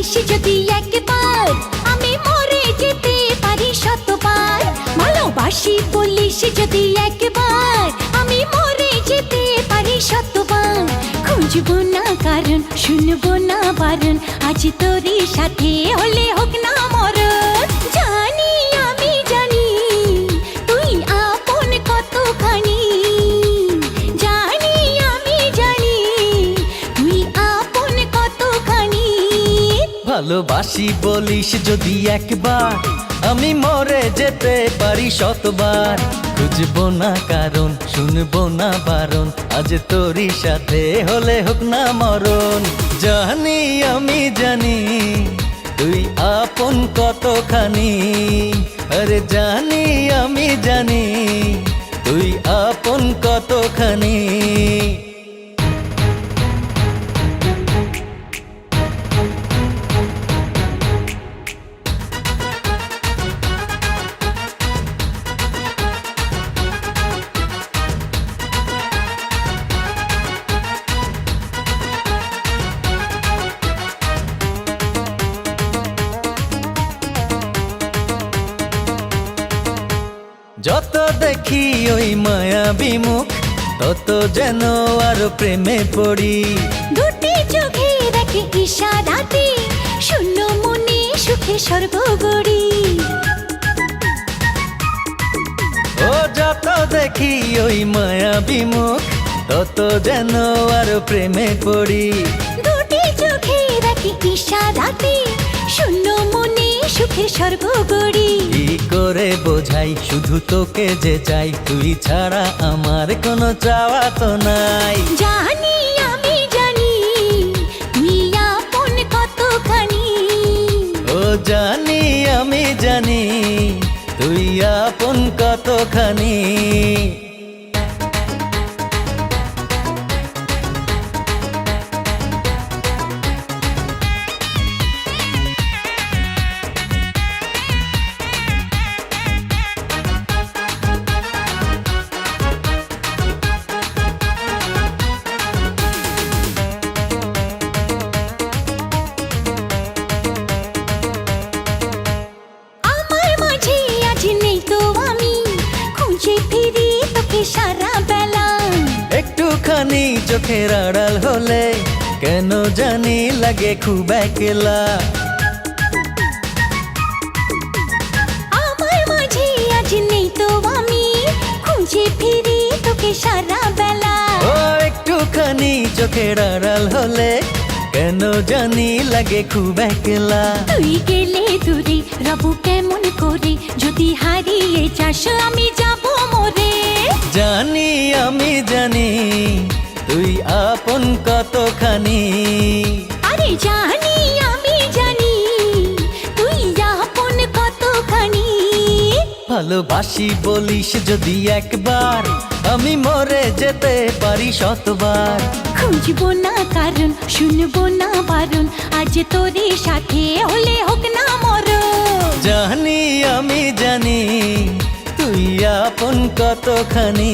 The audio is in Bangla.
বলিস যদি একবার, আমি মরে যেতে পারি শতবার। ভালোবাসি বলিস যদি একবার, আমি মরে যেতে পারি শতবার। খুঁজবো না কারণ, শুনবো না বারণ, আজ তোরই সাথে হলে হোক না মরণ। জানি আমি জানি তুই আপন কতখানি, জানি আমি জানি তুই আপন কতখানি। ভালোবাসি বলিস যদি একবার, আমি মরে যেতে পারি শতবার। খুঁজবো না কারণ, শুনবো না বারণ, আজ তোরই সাথে হলে হোক না মরণ। জানি আমি জানি তুই আপন কতখানি, আরে জানি আমি জানি তুই আপন কতখানি। যত দেখি ওই মায়াবী মুখ, তত যেন আরো প্রেমে পড়ি। দুটি চোখে রাখে ইশারাতে, শূন্য মনে সুখে স্বর্গ গড়ি। ও যত দেখি ওই মায়াবী মুখ, তত যেন আরো প্রেমে পড়ি। দুটি চোখে রাখে ইশারাতে, শূন্য মনে সুখে স্বর্গ গড়ি। কি করে বোঝাই শুধু তোকে যে চাই, তুই ছাড়া আমার কোনো চাওয়া তো নাই। জানি আমি জানি তুই আপন কতখানি, ও জানি আমি জানি তুই আপন কতখানি। সারা বেলা একটুখানি চোখের আড়াল হলে কেন জানি লাগে খুব একলা। আমার মাঝে আজ নেই তো আমি, খুঁজে ফিরি তোকে সারা বেলা। ও একটুখানি চোখের আড়াল হলে কেন জানি লাগে খুব একলা। তুই গেলে দূরে রব কেমন করে, যদি হারিয়ে যাস আমি যাব মরে। জানি আমি জানি তুই আপন কতখানি, আরে জানি আমি জানি তুই আপন কতখানি। ভালোবাসি বলিস যদি একবার, আমি মরে যেতে পারি শতবার। খুঁজবো না কারণ, শুনবো না বারণ, আজ তোরই সাথে হলে হোক না মরণ। জানি আমি জানি তুই আপন কতখানি।